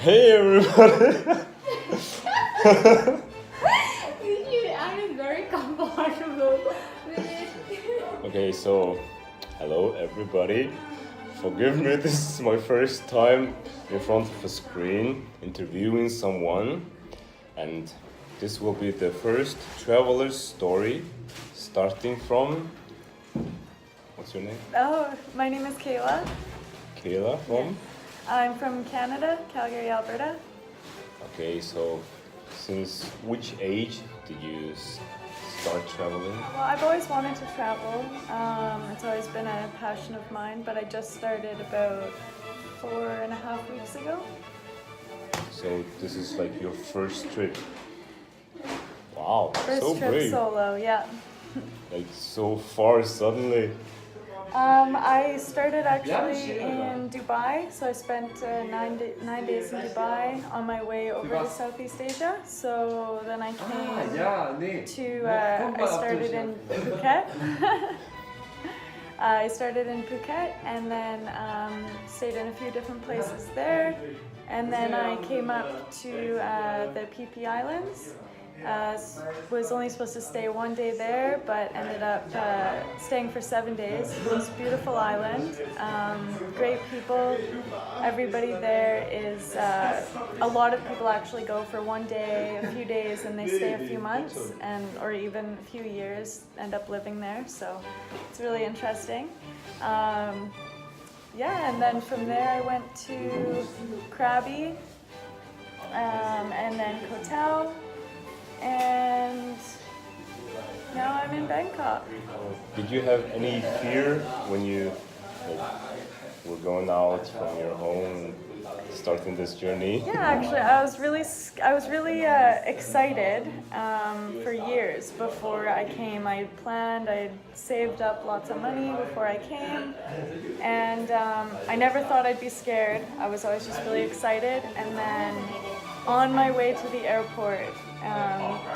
Hey everybody! I'm very comfortable with it. Okay, so hello everybody. Forgive me, this is my first time in front of a screen interviewing someone, and this will be the first traveler's story starting from. What's your name? Oh, my name is Kayla. Kayla from? I'm from Canada, Calgary, Alberta. Okay, so since which age did you start traveling? Well, I've always wanted to travel. It's always been a passion of mine, but I just started about 4.5 weeks ago. So this is like your first trip. Wow, First so trip brave. solo, yeah. Like so far suddenly. I started actually in Dubai, so I spent 9 days in Dubai on my way over to Southeast Asia. So then I came I started in Phuket. I started in Phuket and then stayed in a few different places there. And then I came up to the PP Islands. Was only supposed to stay 1 day there, but ended up staying for 7 days. Most beautiful island, great people. Everybody there is, a lot of people actually go for 1 day, a few days, and they stay a few months, or even a few years, end up living there. So it's really interesting. Yeah, and then from there I went to Krabi, and then Koh Tao. And now I'm in Bangkok. Did you have any fear when you were going out from your home, starting this journey? Yeah, actually, I was really excited for years before I came. I saved up lots of money before I came, and I never thought I'd be scared. I was always just really excited, and then on my way to the airport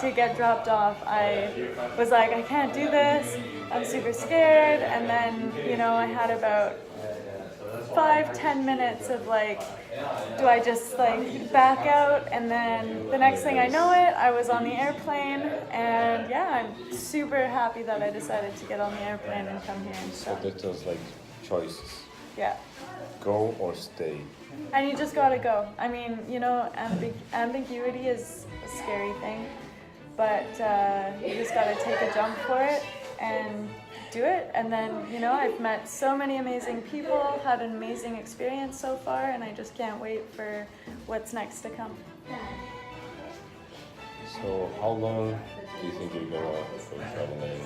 to get dropped off, I was like, I can't do this, I'm super scared, and then, I had about 5-10 minutes of like, do I just like back out? And then the next thing I know I was on the airplane, and yeah, I'm super happy that I decided to get on the airplane and come here and So stuff. that was like choices. Yeah. Go or stay. And you just gotta go. I mean, ambiguity is a scary thing, but you just gotta take a jump for it and do it. And then, I've met so many amazing people, had an amazing experience so far, and I just can't wait for what's next to come. So how long do you think you're gonna go traveling?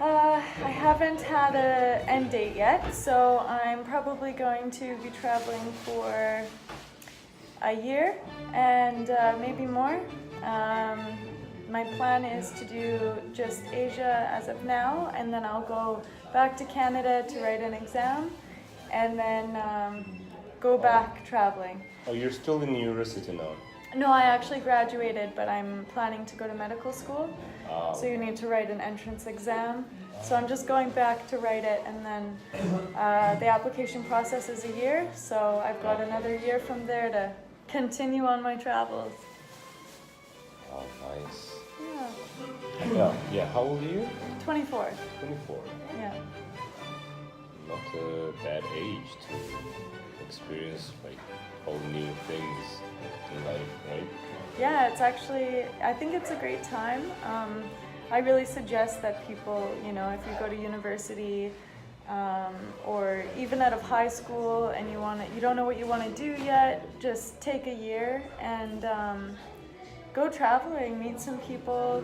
I haven't had an end date yet, so I'm probably going to be traveling for a year and maybe more. My plan is to do just Asia as of now, and then I'll go back to Canada to write an exam, and then go back traveling. Oh, you're still in university now? No, I actually graduated, but I'm planning to go to medical school. So you need to write an entrance exam. So I'm just going back to write it, and then the application process is a year. So I've got another year from there to continue on my travels. Oh, nice. Yeah. Yeah. How old are you? 24. 24. Yeah. Not a bad age to experience like all new things in life, right? Yeah, it's actually, I think it's a great time. I really suggest that people, if you go to university or even out of high school and you don't know what you want to do yet, just take a year and go traveling, meet some people.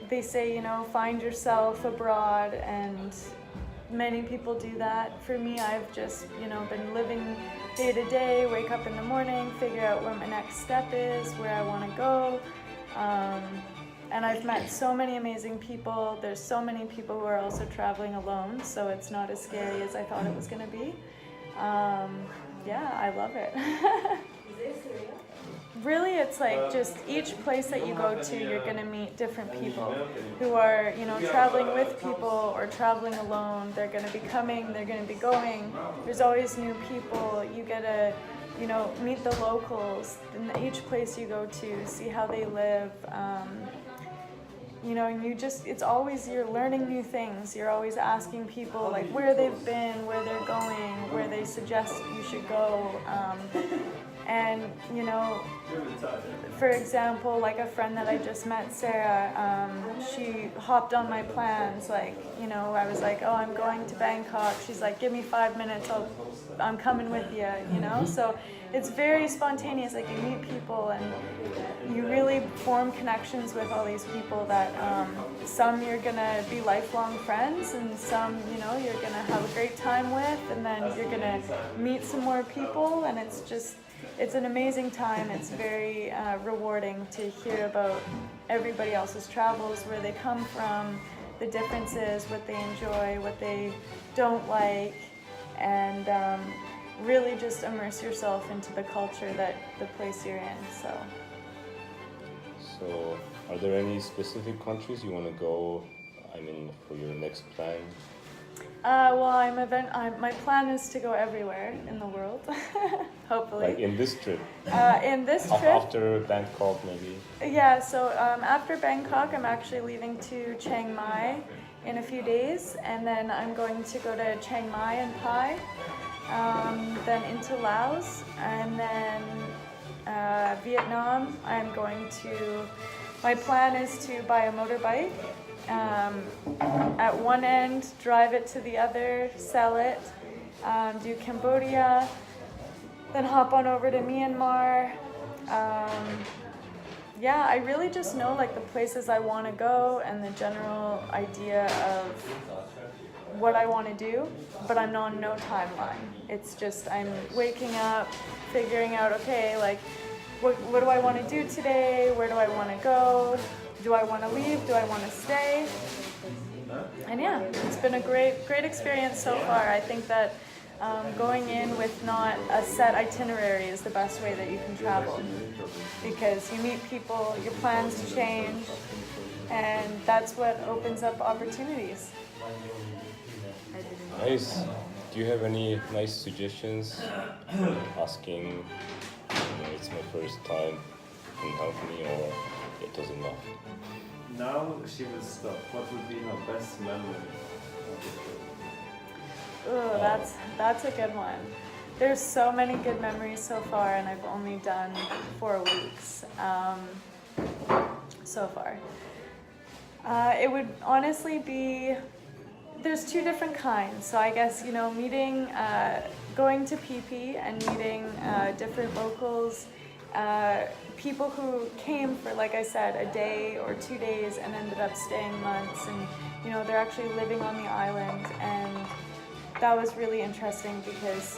They say, find yourself abroad, and many people do that. For me, I've just, been living day to day, wake up in the morning, figure out where my next step is, where I want to go. And I've met so many amazing people. There's so many people who are also traveling alone, so it's not as scary as I thought it was going to be. Yeah, I love it. Really, it's like just each place that you go to, you're going to meet different people who are, traveling with people or traveling alone. They're going to be coming, they're going to be going. There's always new people. You get a meet the locals in each place you go to, see how they live. And it's always, you're learning new things. You're always asking people like where they've been, where they're going, where they suggest you should go. And, for example, like a friend that I just met, Sarah, she hopped on my plans. Like, I was like, oh, I'm going to Bangkok. She's like, give me 5 minutes. I'm coming with you, So it's very spontaneous. Like, you meet people and you really form connections with all these people that some you're going to be lifelong friends, and some, you're going to have a great time with, and then you're going to meet some more people, and it's an amazing time. It's very rewarding to hear about everybody else's travels, where they come from, the differences, what they enjoy, what they don't like, and really just immerse yourself into the culture that the place you're in. So, are there any specific countries you want to go, for your next plan? My plan is to go everywhere in the world, hopefully. Like in this trip? In this trip? After Bangkok, maybe? Yeah, so after Bangkok, I'm actually leaving to Chiang Mai in a few days, and then I'm going to go to Chiang Mai and Pai, then into Laos, and then Vietnam. My plan is to buy a motorbike. At one end, drive it to the other, sell it, do Cambodia, then hop on over to Myanmar. I really just know like the places I want to go and the general idea of what I want to do, but I'm on no timeline. It's just I'm waking up, figuring out, okay, like what do I want to do today? Where do I want to go? Do I want to leave? Do I want to stay? And it's been a great experience so far. I think that going in with not a set itinerary is the best way that you can travel, because you meet people, your plans change, and that's what opens up opportunities. Nice. Do you have any nice suggestions? Asking, it's my first time, can you help me, or it doesn't matter? Now she will stop. What would be her best memory of the trip? Ooh, that's a good one. There's so many good memories so far, and I've only done 4 weeks so far. It would honestly be, there's 2 different kinds. So I guess, going to PP and meeting different locals, people who came for, like I said, a day or 2 days and ended up staying months, and they're actually living on the island, and that was really interesting because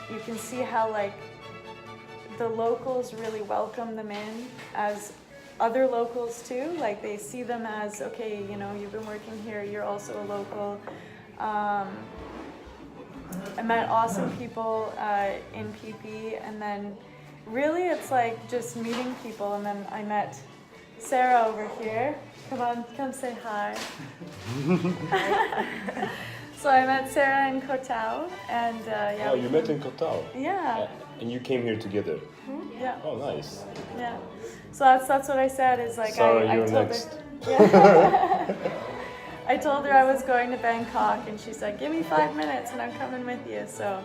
you can see how like the locals really welcome them in as other locals too. Like they see them as, okay, you've been working here, you're also a local. I met awesome people in PP, and then really it's like just meeting people, and then I met Sarah over here. Come say hi. So I met Sarah in Koh Tao, and Oh, you met in Koh Tao? Yeah. And you came here together? Yeah. Oh, nice. Yeah. So that's what I said, is like Sarah, I you're told next. her. Yeah. I told her I was going to Bangkok, and she said, give me 5 minutes and I'm coming with you. So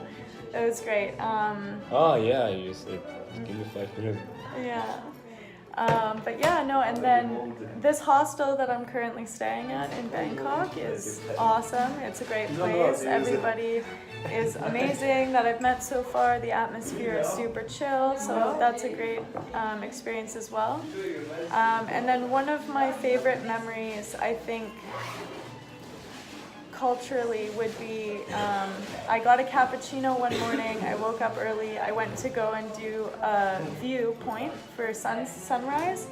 it was great. Yeah, you said, give me 5 minutes. Yeah. And then this hostel that I'm currently staying at in Bangkok is awesome. It's a great place. Everybody is amazing that I've met so far. The atmosphere is super chill, so that's a great experience as well. And then one of my favorite memories, I think, culturally would be, I got a cappuccino one morning, I woke up early, I went to go and do a viewpoint for sunrise,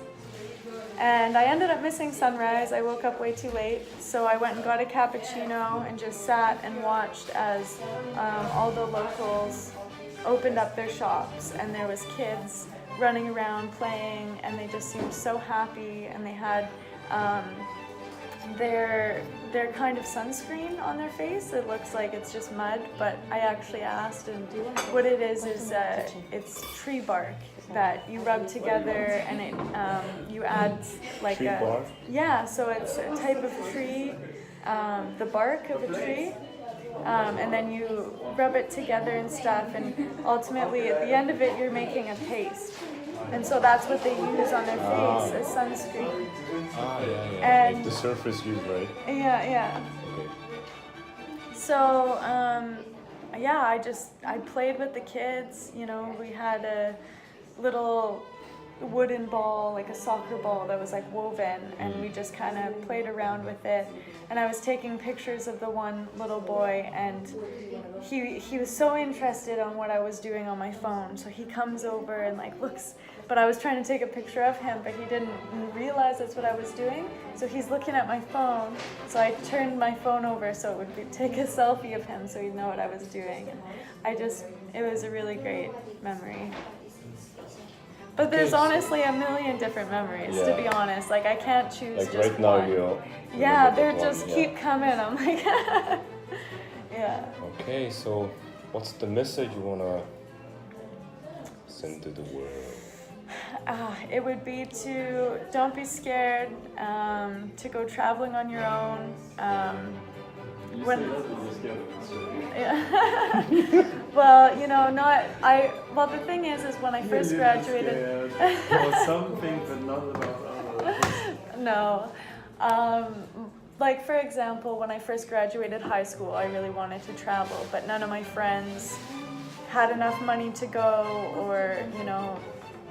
and I ended up missing sunrise. I woke up way too late, so I went and got a cappuccino and just sat and watched as all the locals opened up their shops, and there was kids running around playing, and they just seemed so happy, and they had their they're kind of sunscreen on their face. It looks like it's just mud, but I actually asked, and what it is it's tree bark that you rub together, and it you add like Tree bark? Yeah, so it's a type of tree, the bark of a tree. And then you rub it together and stuff, and ultimately at the end of it you're making a paste, and so that's what they use on their face as sunscreen. And And like the surface used, right? yeah. Okay. So yeah, I played with the kids. You know, we had a little wooden ball, like a soccer ball that was like woven, and we just kind of played around with it. And I was taking pictures of the one little boy, and he was so interested on what I was doing on my phone, so he comes over and like looks, but I was trying to take a picture of him, but he didn't realize that's what I was doing, so he's looking at my phone, so I turned my phone over so it would take a selfie of him so he'd know what I was doing. And it was a really great memory. But there's honestly a million different memories, to be honest. Like, I can't choose Like just right now, one. you Yeah, they remember that just one, keep coming. I'm like, yeah. Okay, so what's the message you wanna send to the world? It would be to don't be scared, to go traveling on your own. Yeah. Well, you know, well, the thing is when I first graduated. For something, but not about others. No. Like, for example, when I first graduated high school, I really wanted to travel, but none of my friends had enough money to go, or, you know,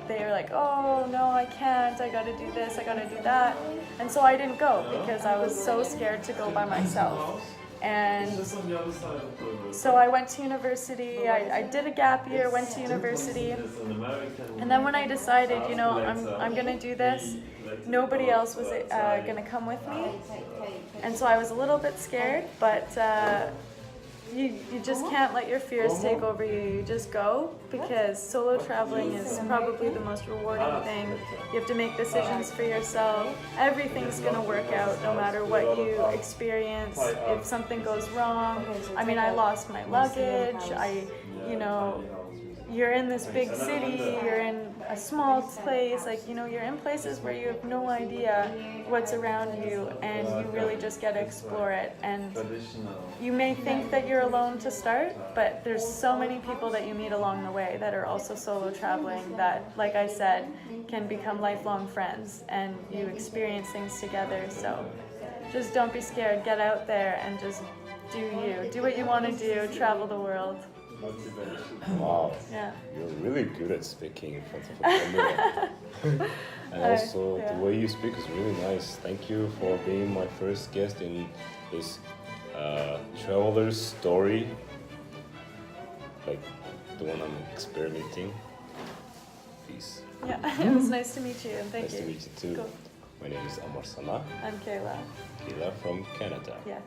they were like, oh, no, I can't, I gotta do this, I gotta do that. And so I didn't go because I was so scared to go by myself. And so I went to university, I did a gap year, went to university, and then when I decided, you know, I'm gonna do this, nobody else was gonna come with me, and so I was a little bit scared, but you just can't let your fears take over you. You just go, because solo traveling is probably the most rewarding thing. You have to make decisions for yourself. Everything's gonna work out no matter what you experience. If something goes wrong, I mean, I lost my luggage. You know, you're in this big city, you're in a small place, like, you know, you're in places where you have no idea what's around you, and you really just get to explore it. And you may think that you're alone to start, but there's so many people that you meet along the way that are also solo traveling that, like I said, can become lifelong friends, and you experience things together. So just don't be scared, get out there and just do you. Do what you want to do, travel the world. Wow. Yeah. You're really good at speaking in front of a camera. And also, the way you speak is really nice. Thank you for being my first guest in this traveler's story, like the one I'm experimenting. Peace. Yeah, it was nice to meet you, and thank Nice you. to meet you too. Cool. My name is Amar Sana, I'm Kayla. Kayla from Canada. Yes.